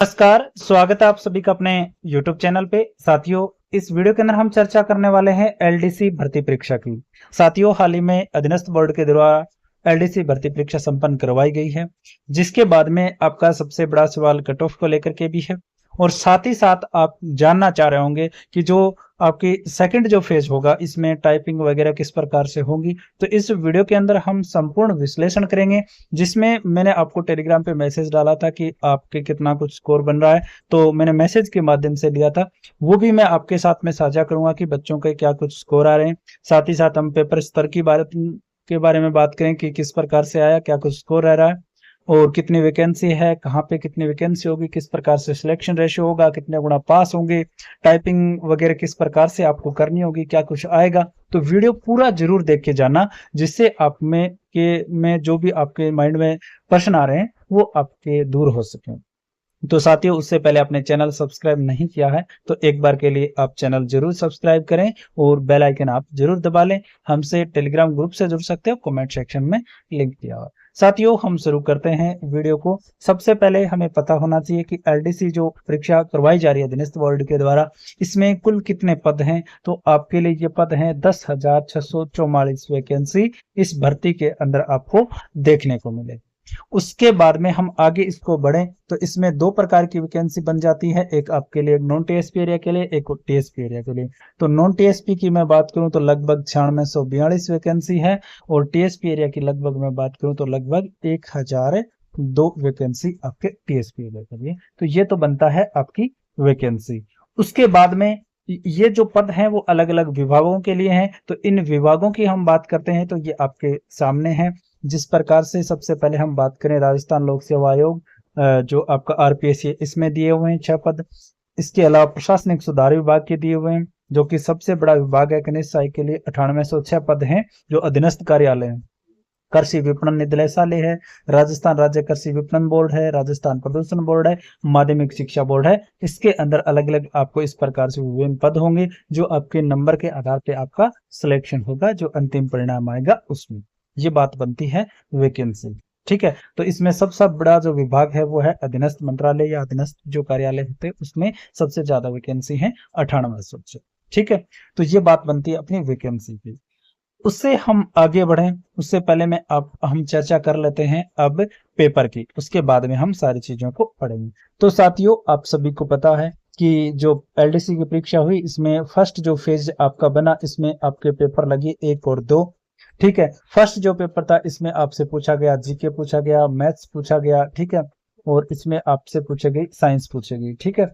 नमस्कार, स्वागत है आप सभी का अपने YouTube चैनल पे। साथियों, इस वीडियो के अंदर हम चर्चा करने वाले हैं एलडीसी भर्ती परीक्षा की। साथियों, हाल ही में अधीनस्थ बोर्ड के द्वारा एलडीसी भर्ती परीक्षा संपन्न करवाई गई है, जिसके बाद में आपका सबसे बड़ा सवाल कट ऑफ को लेकर के भी है और साथ ही साथ आप जानना चाह रहे होंगे कि जो आपकी सेकंड जो फेज होगा इसमें टाइपिंग वगैरह किस प्रकार से होगी। तो इस वीडियो के अंदर हम संपूर्ण विश्लेषण करेंगे, जिसमें मैंने आपको टेलीग्राम पे मैसेज डाला था कि आपके कितना कुछ स्कोर बन रहा है, तो मैंने मैसेज के माध्यम से लिया था। वो भी मैं आपके साथ में साझा करूंगा कि बच्चों के क्या कुछ स्कोर आ रहे हैं। साथ ही साथ हम पेपर स्तर के बारे में बात करें कि किस प्रकार से आया, क्या कुछ स्कोर रह रहा है और कितनी वैकेंसी है, कहाँ पे कितनी वैकेंसी होगी, किस प्रकार से सिलेक्शन रेशियो होगा, कितने गुना पास होंगे, टाइपिंग वगैरह किस प्रकार से आपको करनी होगी, क्या कुछ आएगा। तो वीडियो पूरा जरूर देख के जाना, जिससे आप में जो भी आपके माइंड में प्रश्न आ रहे हैं वो आपके दूर हो सके। तो साथियों, उससे पहले आपने चैनल सब्सक्राइब नहीं किया है तो एक बार के लिए आप चैनल जरूर सब्सक्राइब करें और बेल आइकन आप जरूर दबा लें। हमसे टेलीग्राम ग्रुप से जुड़ सकते हो, कमेंट सेक्शन में लिंक दिया हुआ है। साथियों, हम शुरू करते हैं वीडियो को। सबसे पहले हमें पता होना चाहिए कि एलडीसी जो परीक्षा करवाई जा रही है अधीनस्थ बोर्ड के द्वारा, इसमें कुल कितने पद हैं। तो आपके लिए ये पद हैं 10,644 वैकेंसी इस भर्ती के अंदर आपको देखने को मिले। उसके बाद में हम आगे इसको बढ़ें तो इसमें दो प्रकार की वैकेंसी बन जाती है, एक आपके लिए नॉन टीएसपी एरिया के लिए, एक टीएसपी एरिया के लिए। तो नॉन टीएसपी की मैं बात करूं तो लगभग 9642 वैकेंसी है और टीएसपी एरिया की लगभग मैं बात करूं तो लगभग 1002 वैकेंसी आपके टीएसपी एरिया के लिए। तो ये तो बनता है आपकी वैकेंसी। उसके बाद में ये जो पद हैं वो अलग अलग विभागों के लिए हैं। तो इन विभागों की हम बात करते हैं तो ये आपके सामने है। जिस प्रकार से सबसे पहले हम बात करें राजस्थान लोक सेवा आयोग, जो आपका आरपीएससी, इसमें दिए हुए हैं 6 पद। इसके अलावा प्रशासनिक सुधार विभाग के दिए हुए हैं, जो कि सबसे बड़ा विभाग है कनिष्ठ सहायक के लिए 9806 पद हैं जो अधीनस्थ कार्यालय हैं। कृषि विपणन निदेशालय है, राजस्थान राज्य कृषि विपणन बोर्ड है, राजस्थान प्रदूषण बोर्ड है, माध्यमिक शिक्षा बोर्ड है। इसके अंदर अलग अलग आपको इस प्रकार से विभिन्न पद होंगे जो आपके नंबर के आधार पे आपका सिलेक्शन होगा, जो अंतिम परिणाम आएगा उसमें। ये बात बनती है वैकेंसी। ठीक है, तो इसमें सबसे बड़ा जो विभाग है वो है अधीनस्थ मंत्रालय या अधीनस्थ जो कार्यालय होते हैं, उसमें सबसे ज्यादा वैकेंसी है 9800। ठीक है, तो ये बात बनती है अपनी वैकेंसी की। उससे हम आगे बढ़े उससे पहले में हम चर्चा कर लेते हैं अब पेपर की, उसके बाद में हम सारी चीजों को पढ़ेंगे। तो साथियों, आप सभी को पता है कि जो एलडीसी की परीक्षा हुई इसमें फर्स्ट जो फेज आपका बना, इसमें आपके पेपर लगे 1 और 2। ठीक है, फर्स्ट जो पेपर था इसमें आपसे पूछा गया जीके, पूछा गया मैथ्स, पूछा गया, ठीक है, और इसमें आपसे पूछे गई साइंस पूछे गई। ठीक है,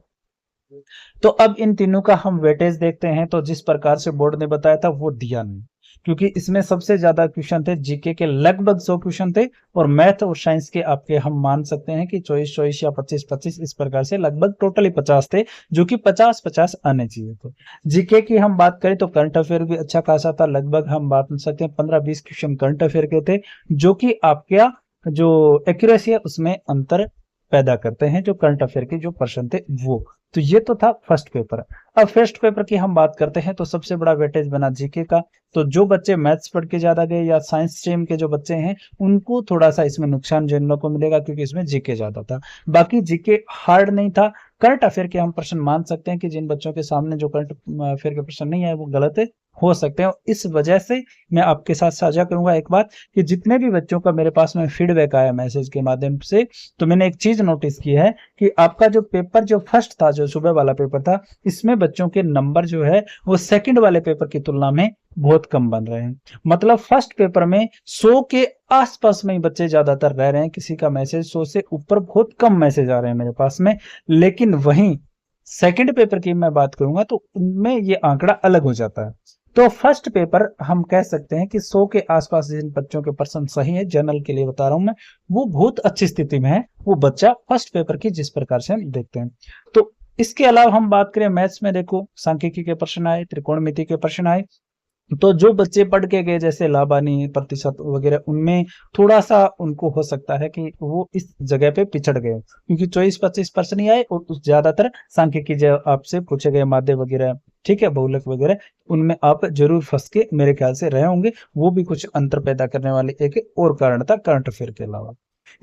तो अब इन तीनों का हम वेटेज देखते हैं। तो जिस प्रकार से बोर्ड ने बताया था वो दिया नहीं, क्योंकि इसमें सबसे ज्यादा क्वेश्चन थे जीके के, लगभग 100 क्वेश्चन थे, और मैथ और साइंस के आपके हम मान सकते हैं कि 24 या 25 इस प्रकार से लगभग टोटली 50 थे, जो कि 50 आने चाहिए थे। जीके की हम बात करें तो करंट अफेयर भी अच्छा खासा था, लगभग हम बात कर सकते हैं 15-20 क्वेश्चन करंट अफेयर के थे, जो कि आपका जो एक्यूरेसी है उसमें अंतर पैदा करते हैं, जो करंट अफेयर के जो प्रश्न थे वो। तो ये तो था फर्स्ट पेपर। अब फर्स्ट पेपर की हम बात करते हैं तो सबसे बड़ा वेटेज बना जीके का। तो जो बच्चे मैथ्स पढ़ के ज्यादा गए या साइंस स्ट्रीम के जो बच्चे हैं उनको थोड़ा सा इसमें नुकसान झेलने को मिलेगा, क्योंकि इसमें जीके ज्यादा था। बाकी जीके हार्ड नहीं था। करंट अफेयर के हम प्रश्न मान सकते हैं कि जिन बच्चों के सामने जो करंट अफेयर के प्रश्न नहीं आए वो गलत हो सकते हैं। इस वजह से मैं आपके साथ साझा करूंगा एक बात कि जितने भी बच्चों का मेरे पास में फीडबैक आया मैसेज के माध्यम से, तो मैंने एक चीज नोटिस की है कि आपका जो पेपर जो फर्स्ट था, जो सुबह वाला पेपर था, इसमें बच्चों के नंबर जो है वो सेकंड वाले पेपर की तुलना में बहुत कम बन रहे हैं। मतलब फर्स्ट पेपर में 100 के आसपास में ही बच्चे ज्यादातर रह रहे हैं, किसी का मैसेज 100 से ऊपर बहुत कम मैसेज आ रहे हैं मेरे पास में। लेकिन वहीं सेकंड पेपर की मैं बात करूंगा तो उनमें ये आंकड़ा अलग हो जाता है। तो फर्स्ट पेपर हम कह सकते हैं कि 100 के आसपास जिन बच्चों के परसेंट सही है, जनरल के लिए बता रहा हूं मैं, वो बहुत अच्छी स्थिति में है वो बच्चा फर्स्ट पेपर की, जिस प्रकार से हम देखते हैं। तो इसके अलावा हम बात करें मैथ्स में, देखो सांख्यिकी के प्रश्न आए, त्रिकोणमिति के प्रश्न आए। तो जो बच्चे पढ़ के गए जैसे लाबानी प्रतिशत वगैरह, उनमें थोड़ा सा उनको हो सकता है कि वो इस जगह पे पिछड़ गए, क्योंकि 24-25% ही आए और ज्यादातर सांख्यिकी जो आपसे पूछे गए माध्य वगैरह, ठीक है, बहुलक वगैरह, उनमें आप जरूर फंस के मेरे ख्याल से रहे होंगे। वो भी कुछ अंतर पैदा करने वाले एक और कारण था करंट अफेयर के अलावा।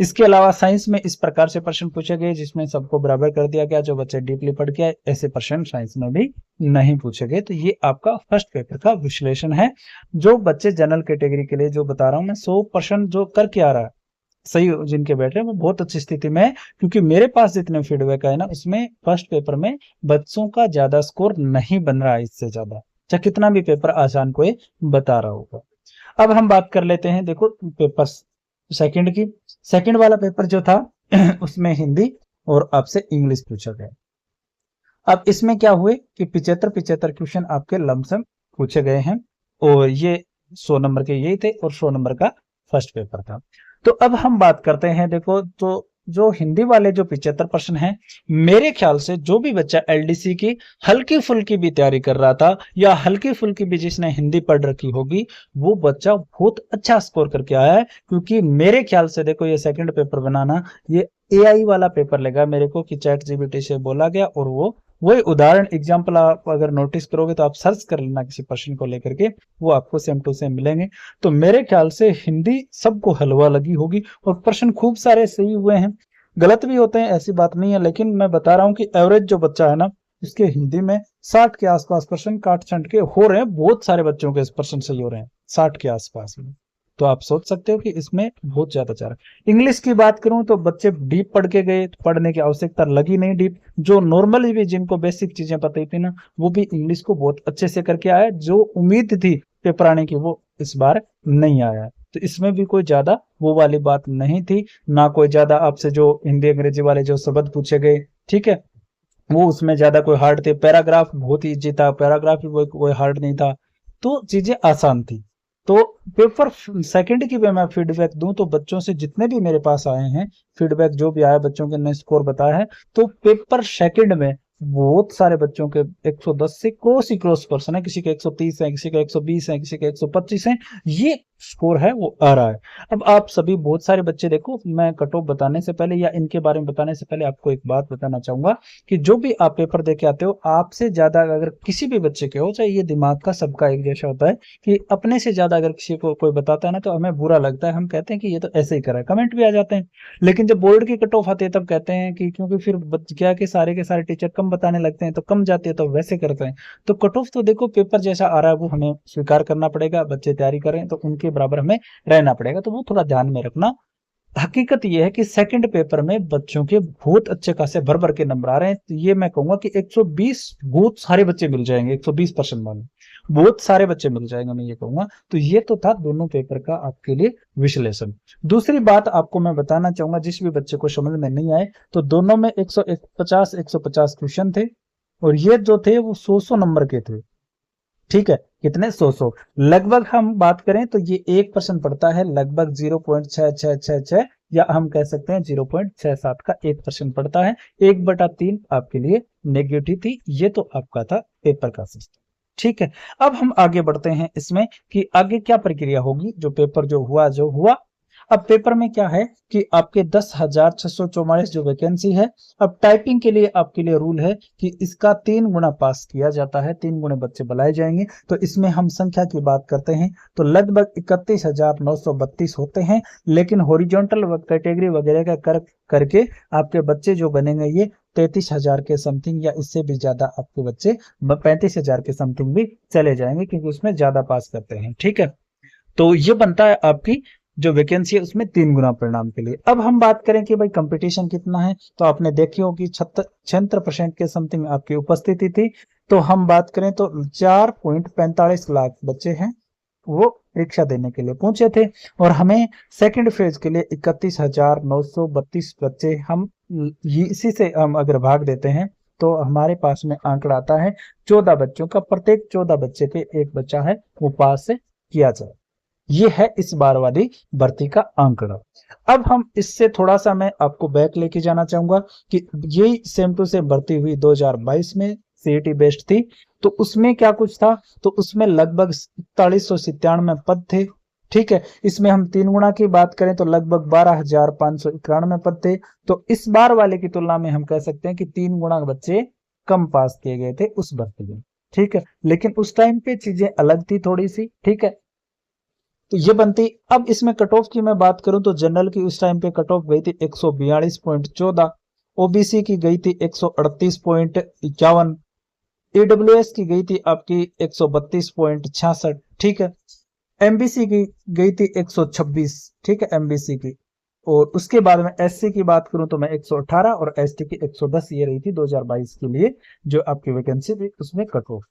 इसके अलावा साइंस में इस प्रकार से प्रश्न पूछे गए जिसमें सबको बराबर कर दिया गया, जो बच्चे डीपली पढ़ के आए ऐसे प्रश्न साइंस में भी नहीं पूछे गए। तो ये आपका फर्स्ट पेपर का विश्लेषण है। जो बच्चे जनरल कैटेगरी के लिए जो बता रहा हूं मैं 100% जो करके आ रहा है सही जिनके बैठ रहे हैं वो बहुत अच्छी स्थिति में है, क्योंकि मेरे पास जितने फीडबैक आए ना उसमें फर्स्ट पेपर में बच्चों का ज्यादा स्कोर नहीं बन रहा है इससे ज्यादा, चाहे कितना भी पेपर आसान कोई बता रहा होगा। अब हम बात कर लेते हैं, देखो पेपर सेकंड की। सेकंड वाला पेपर जो था उसमें हिंदी और आपसे इंग्लिश पूछा गया। अब इसमें क्या हुए कि 75 क्वेश्चन आपके लमसम पूछे गए हैं और ये 100 नंबर के यही थे और 100 नंबर का फर्स्ट पेपर था। तो अब हम बात करते हैं, देखो तो जो हिंदी वाले जो 75 प्रश्न हैं, मेरे ख्याल से जो भी बच्चा एलडीसी की हल्की फुल्की भी तैयारी कर रहा था या हल्की फुल्की भी जिसने हिंदी पढ़ रखी होगी वो बच्चा बहुत अच्छा स्कोर करके आया है। क्योंकि मेरे ख्याल से देखो ये सेकंड पेपर बनाना ये एआई वाला पेपर लगा मेरे को कि चैट जीपीटी से बोला गया और वो वही उदाहरण एग्जाम्पल आप अगर नोटिस करोगे तो आप सर्च कर लेना किसी प्रश्न को लेकर के, वो आपको सेम टू सेम मिलेंगे। तो मेरे ख्याल से हिंदी सबको हलवा लगी होगी और प्रश्न खूब सारे सही हुए हैं, गलत भी होते हैं ऐसी बात नहीं है, लेकिन मैं बता रहा हूं कि एवरेज जो बच्चा है ना इसके हिंदी में 60 के आसपास प्रश्न काट छंट के हो रहे हैं, बहुत सारे बच्चों के प्रश्न सही हो रहे हैं 60 के आसपास में। तो आप सोच सकते हो कि इसमें बहुत ज्यादा चाह रहा है। इंग्लिश की बात करूं तो बच्चे डीप पढ़ के गए, पढ़ने की आवश्यकता लगी नहीं डीप, जो नॉर्मली भी जिनको बेसिक चीजें पता थी ना वो भी इंग्लिश को बहुत अच्छे से करके आया। जो उम्मीद थी पेपर आने की वो इस बार नहीं आया। तो इसमें भी कोई ज्यादा वो वाली बात नहीं थी, ना कोई ज्यादा आपसे जो हिंदी अंग्रेजी वाले जो शब्द पूछे गए, ठीक है, वो उसमें ज्यादा कोई हार्ड थे। पैराग्राफ बहुत ही इजी था, पैराग्राफ भी कोई हार्ड नहीं था, तो चीजें आसान थी। तो पेपर सेकंड की भी मैं फीडबैक दूं तो बच्चों से जितने भी मेरे पास आए हैं फीडबैक जो भी आया बच्चों के ने स्कोर बताया है, तो पेपर सेकंड में बहुत सारे बच्चों के 110 से क्रॉस पर्सन है, किसी के 130 है, किसी के 120 है, किसी के 125 है, ये स्कोर है वो आ रहा है। अब आप सभी बहुत सारे बच्चे देखो, मैं कट ऑफ बताने से पहले या इनके बारे में बताने से पहले आपको एक बात बताना चाहूंगा कि जो भी आप पेपर दे के आते हो आपसे ज्यादा अगर किसी भी बच्चे के हो, चाहे ये दिमाग का सबका एक जैसा होता है कि अपने से ज्यादा अगर किसी को कोई बताता है ना तो हमें बुरा लगता है, हम कहते हैं कि ये तो ऐसे ही करा है, कमेंट भी आ जाते हैं। लेकिन जब बोर्ड की कट ऑफ आती है तब कहते हैं कि क्योंकि फिर क्या कि सारे के सारे टीचर कम बताने लगते हैं तो कम जाते हैं तो वैसे करते हैं। तो कट ऑफ तो देखो पेपर जैसा आ रहा है वो हमें स्वीकार करना पड़ेगा, बच्चे तैयारी करें तो उनके बराबर हमें रहना पड़ेगा, तो वो थोड़ा ध्यान में रखना। हकीकत यह है कि सेकंड पेपर में बच्चों के बहुत अच्छे खासे भर भर के नंबर आ रहे हैं। तो ये मैं कहूंगा कि 120 बहुत सारे बच्चे मिल जाएंगे, 120% वाले बहुत सारे बच्चे मिल जाएंगे, मैं ये कहूंगा। तो ये तो था दोनों पेपर का आपके लिए विश्लेषण। दूसरी बात आपको मैं बताना चाहूंगा, जिस भी बच्चे को समझ में नहीं आए तो दोनों में 150 क्वेश्चन थे और ये जो थे वो 100 नंबर के थे, ठीक है, कितने 100 लगभग हम बात करें तो ये 1% पड़ता है लगभग 0.6666 या हम कह सकते हैं 0.67 का 1% पड़ता है। 1/3 आपके लिए नेगेटिव थी। ये तो आपका था पेपर का सिस्टम, ठीक है। अब हम आगे बढ़ते हैं इसमें कि आगे क्या प्रक्रिया होगी। जो पेपर जो हुआ अब पेपर में क्या है कि आपके 10,644 जो वैकेंसी है, अब टाइपिंग के लिए आपके लिए रूल है कि इसका 3 गुना पास किया जाता है, 3 गुने बच्चे बुलाए जाएंगे। तो इसमें हम संख्या की बात करते हैं तो लगभग 31,932 होते हैं, लेकिन हॉरिजॉन्टल कैटेगरी वगैरह का करके आपके बच्चे जो बनेंगे ये 33,000 के समथिंग या इससे भी ज्यादा आपके बच्चे 35,000 के समथिंग भी चले जाएंगे, क्योंकि उसमें ज्यादा पास करते हैं, ठीक है। तो ये बनता है आपकी जो वैकेंसी है उसमें 3 गुना परिणाम के लिए। अब हम बात करें कि भाई कंपटीशन कितना है, तो आपने देखी होगी 76% के समथिंग आपकी उपस्थिति थी। तो हम बात करें तो 4.45 लाख बच्चे हैं वो परीक्षा देने के लिए पहुंचे थे और हमें सेकंड फेज के लिए 31,932 बच्चे, हम इसी से हम अगर भाग देते हैं तो हमारे पास में आंकड़ा आता है 14 बच्चों का, प्रत्येक 14 बच्चे पे एक बच्चा है वो पास किया जाए। ये है इस बार वाली भर्ती का आंकड़ा। अब हम इससे थोड़ा सा मैं आपको बैक लेके जाना चाहूंगा कि यही सेम टू सेम भर्ती हुई 2022 में, सीईटी बेस्ड थी। तो उसमें क्या कुछ था, तो उसमें लगभग 4197 पद थे, ठीक है। इसमें हम 3 गुना की बात करें तो लगभग 12,591 पद थे। तो इस बार वाले की तुलना में हम कह सकते हैं कि 3 गुना बच्चे कम पास किए गए थे उस भर्ती में, ठीक है। लेकिन उस टाइम पे चीजें अलग थी थोड़ी सी, ठीक है। तो ये बनती। अब इसमें कट ऑफ की मैं बात करूं तो जनरल की उस टाइम पे कट ऑफ गई थी 142.14, ओबीसी की गई थी 138.51, ईडब्ल्यूएस की गई थी आपकी 132.66, ठीक है। एमबीसी की गई थी 126, ठीक है, एमबीसी की। और उसके बाद में एससी की बात करूं तो मैं 118 और एसटी की 110 ये रही थी 2022 के लिए जो आपकी वैकेंसी थी उसमें कट ऑफ।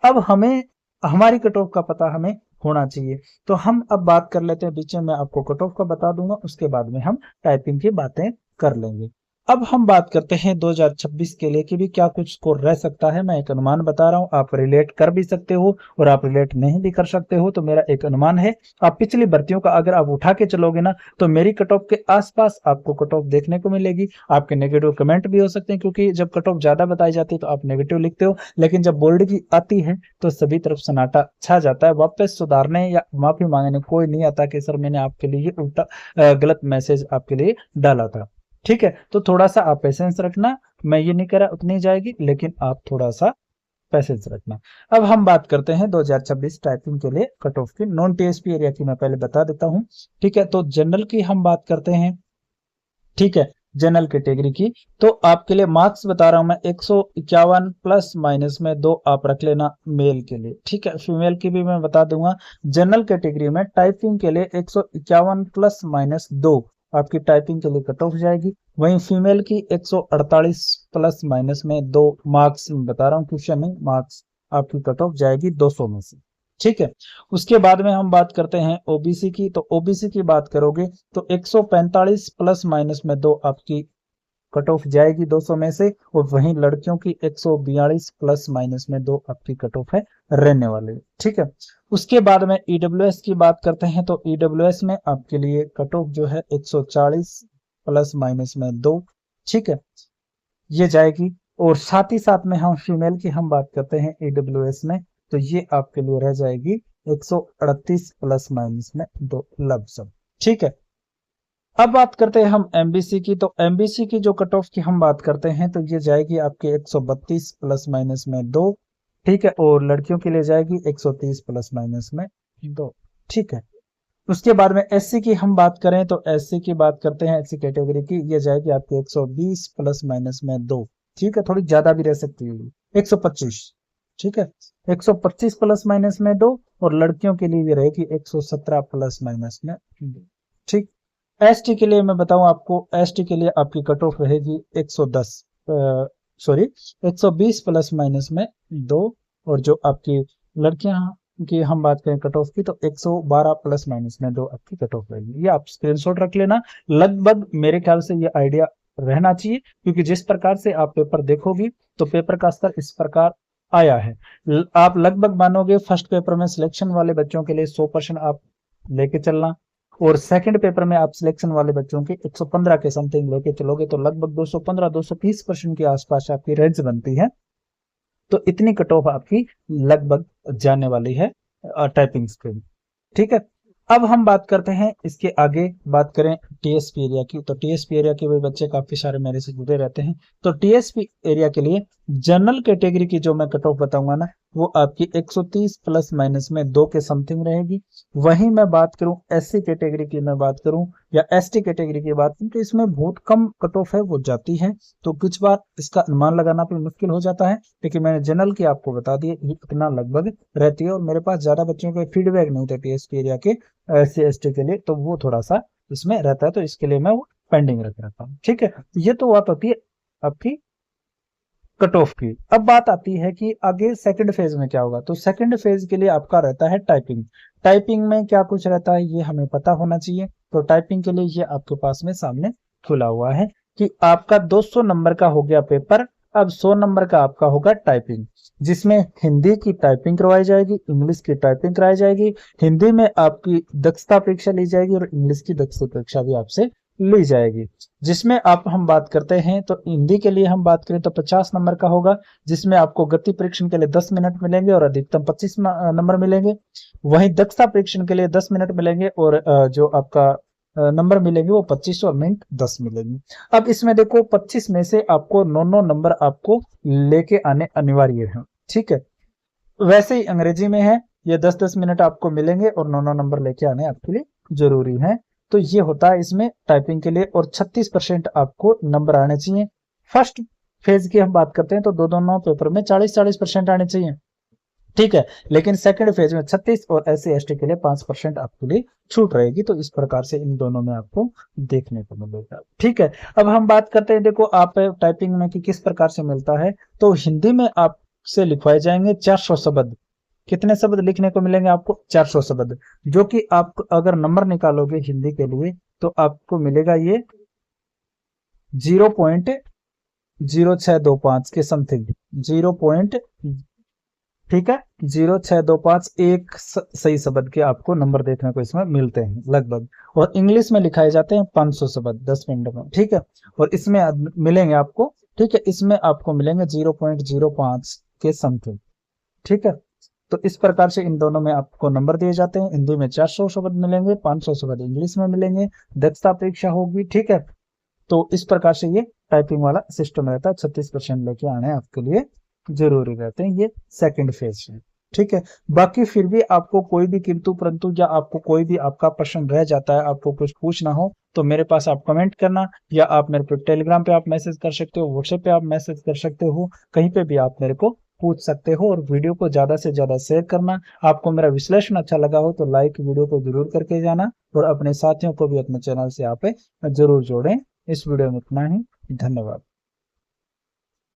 अब हमें हमारी कट ऑफ का पता हमें होना चाहिए, तो हम अब बात कर लेते हैं, बीच में मैं आपको कट ऑफ का बता दूंगा, उसके बाद में हम टाइपिंग की बातें कर लेंगे। अब हम बात करते हैं 2026 के लिए कि भी क्या कुछ स्कोर रह सकता है। मैं एक अनुमान बता रहा हूं, आप रिलेट कर भी सकते हो और आप रिलेट नहीं भी कर सकते हो, तो मेरा एक अनुमान है। आप पिछली भर्तियों का अगर आप उठा के चलोगे ना तो मेरी कट ऑफ के आसपास आपको कट ऑफ देखने को मिलेगी। आपके नेगेटिव कमेंट भी हो सकते हैं, क्योंकि जब कट ऑफ ज्यादा बताई जाती है तो आप नेगेटिव लिखते हो, लेकिन जब बोर्ड की आती है तो सभी तरफ सन्नाटा छा जाता है। वापस सुधारने या माफी मांगने कोई नहीं आता कि सर मैंने आपके लिए उल्टा गलत मैसेज आपके लिए डाला था, ठीक है। तो थोड़ा सा आप पेशेंस रखना, मैं ये नहीं कह रहा उतनी जाएगी, लेकिन आप थोड़ा सा पेशेंस रखना। अब हम बात करते हैं 2026 टाइपिंग के लिए कट ऑफ की। नॉन टीएसपी एरिया की मैं पहले बता देता हूं, ठीक है। तो जनरल की हम बात करते हैं, ठीक है, जनरल कैटेगरी की। तो आपके लिए मार्क्स बता रहा हूं मैं 151 प्लस माइनस में 2 आप रख लेना मेल के लिए, ठीक है। फीमेल की भी मैं बता दूंगा। जनरल कैटेगरी में टाइपिंग के लिए 151 प्लस माइनस 2 आपकी टाइपिंग के लिए कट ऑफ जाएगी। वहीं फीमेल की 148 प्लस माइनस में 2 मार्क्स बता रहा हूँ, क्वेश्चन नहीं मार्क्स, आपकी कट ऑफ जाएगी 200 में से, ठीक है। उसके बाद में हम बात करते हैं ओबीसी की। तो ओबीसी की बात करोगे तो 145 प्लस माइनस में 2 आपकी कट ऑफ जाएगी 200 में से। और वहीं लड़कियों की 142 प्लस माइनस में 2 आपकी कट ऑफ है रहने वाले, ठीक है। उसके बाद में ईडब्ल्यूएस की बात करते हैं। तो ईडब्ल्यूएस में आपके लिए कट ऑफ जो है 140 प्लस माइनस में 2, ठीक है, ये जाएगी। और साथ ही साथ में हम फीमेल की हम बात करते हैं ईडब्ल्यूएस में, तो ये आपके लिए रह जाएगी 138 प्लस माइनस में 2 लमसम, ठीक है। अब बात करते हैं हम एमबीसी की। तो एमबीसी की जो कट ऑफ की हम बात करते हैं तो ये जाएगी आपके 132 प्लस माइनस में 2, ठीक है। और लड़कियों के लिए जाएगी 130 प्लस माइनस में 2, ठीक है। उसके बाद में एससी की हम बात करें तो एससी की बात करते हैं, एससी कैटेगरी की, ये जाएगी आपकी 120 प्लस माइनस में 2, ठीक है। थोड़ी ज्यादा भी रह सकती है 125, ठीक है, 125 प्लस माइनस में 2। और लड़कियों के लिए ये रहेगी 117 प्लस माइनस में 2, ठीक। एसटी के लिए मैं बताऊं आपको, एसटी के लिए आपकी कट ऑफ रहेगी 110 सॉरी 120 प्लस माइनस में 2। और जो आपकी लड़कियां की हम बात करें कट ऑफ की तो 112 प्लस माइनस में 2 आपकी कट ऑफ रहेगी। ये आप स्क्रीनशॉट रख लेना, लगभग मेरे ख्याल से ये आइडिया रहना चाहिए, क्योंकि जिस प्रकार से आप पेपर देखोगी तो पेपर का स्तर इस प्रकार आया है। आप लगभग मानोगे फर्स्ट पेपर में सिलेक्शन वाले बच्चों के लिए 100% आप लेके चलना, और सेकंड पेपर में आप सिलेक्शन वाले बच्चों के 115 के समथिंग लेके चलोगे तो लगभग 215-230% के आसपास आपकी रेंज बनती है। तो इतनी कट ऑफ आपकी लगभग जाने वाली है टाइपिंग स्किल, ठीक है। अब हम बात करते हैं इसके आगे, बात करें टीएसपी एरिया की। तो टीएसपी एरिया के भी बच्चे काफी सारे मेरे से जुड़े रहते हैं। तो टीएसपी एरिया के लिए जनरल कैटेगरी की जो मैं कट ऑफ बताऊंगा ना, वो आपकी 130 प्लस माइनस में 2 के समथिंग रहेगी। वहीं मैं बात करूं एससी कैटेगरी की, मैं बात करूं या एसटी कैटेगरी की बात करूं तो इसमें बहुत कम कट ऑफ है, वो जाती है। तो कुछ बार इसका अनुमान लगाना भी मुश्किल हो जाता है, लेकिन मैंने जनरल की आपको बता दिया ये इतना लगभग रहती है। और मेरे पास ज्यादा बच्चों के फीडबैक नहीं थे टीएसपी एरिया के एससी एसटी के लिए, तो वो थोड़ा सा इसमें रहता है, तो इसके लिए मैं वो पेंडिंग रख रखा हूँ, ठीक है। ये तो बात होती है आपकी कट ऑफ की। अब बात आती है कि आगे सेकंड फेज में क्या होगा। तो सेकंड फेज के लिए आपका रहता है टाइपिंग। टाइपिंग में क्या कुछ रहता है ये हमें पता होना चाहिए। तो टाइपिंग के लिए ये आपके पास में सामने खुला हुआ है कि आपका 200 नंबर का हो गया पेपर, अब 100 नंबर का आपका होगा टाइपिंग, जिसमें हिंदी की टाइपिंग करवाई जाएगी, इंग्लिश की टाइपिंग कराई जाएगी। हिंदी में आपकी दक्षता परीक्षा ली जाएगी और इंग्लिश की दक्षता परीक्षा भी आपसे ली जाएगी। जिसमें आप हम बात करते हैं तो हिंदी के लिए हम बात करें तो 50 नंबर का होगा, जिसमें आपको गति परीक्षण के लिए 10 मिनट मिलेंगे और अधिकतम 25 नंबर मिलेंगे। वहीं दक्षता परीक्षण के लिए 10 मिनट मिलेंगे और जो आपका नंबर मिलेंगे वो 25 और मिनट 10 मिलेंगे। अब इसमें देखो 25 में से आपको 9 नंबर आपको लेके आने अनिवार्य है, ठीक है। वैसे ही अंग्रेजी में है, ये 10-10 मिनट आपको मिलेंगे और 9-9 नंबर लेके आने आपके लिए जरूरी है। तो ये होता है इसमें टाइपिंग के लिए, और 36% आपको नंबर आने चाहिए। फर्स्ट फेज की हम बात करते हैं तो दोनों पेपर में 40-40% आने चाहिए, ठीक है। लेकिन सेकंड फेज में 36 और SC/ST के लिए 5% आपके लिए छूट रहेगी। तो इस प्रकार से इन दोनों में आपको देखने को मिलेगा, ठीक है। अब हम बात करते हैं, देखो आप टाइपिंग में कि किस प्रकार से मिलता है। तो हिंदी में आपसे लिखवाए जाएंगे 400 शब्द। कितने शब्द लिखने को मिलेंगे आपको? 400 शब्द, जो कि आप अगर नंबर निकालोगे हिंदी के लिए तो आपको मिलेगा ये 0.0625 के समथिंग, 0. ठीक है, 0.625 एक सही शब्द के आपको नंबर देखने को इसमें मिलते हैं लगभग। और इंग्लिश में लिखाए जाते हैं 500 शब्द 10 मिनट में, ठीक है। और इसमें मिलेंगे आपको, ठीक है, इसमें आपको मिलेंगे 0.05 के समथिंग, ठीक है। तो इस प्रकार से इन दोनों में आपको नंबर दिए जाते हैं। हिंदी में 400 शब्द मिलेंगे, 500 शब्द इंग्लिश में मिलेंगे, दक्षता परीक्षा होगी, ठीक है। तो इस प्रकार से ये टाइपिंग वाला सिस्टम रहता है। 36% लेके आने आपके लिए जरूरी रहते हैं। ये सेकंड फेज है, ठीक है। बाकी फिर भी आपको कोई भी किंतु परंतु या आपको कोई भी आपका प्रश्न रह जाता है, आपको कुछ पूछना हो तो मेरे पास आप कमेंट करना, या आप मेरे पे टेलीग्राम पे आप मैसेज कर सकते हो, व्हाट्सएप पे आप मैसेज कर सकते हो, कहीं पे भी आप मेरे को पूछ सकते हो। और वीडियो को ज्यादा से ज्यादा शेयर करना। आपको मेरा विश्लेषण अच्छा लगा हो तो लाइक वीडियो को जरूर करके जाना, और अपने साथियों को भी अपने चैनल से आप जरूर जोड़ें। इस वीडियो में इतना ही, धन्यवाद।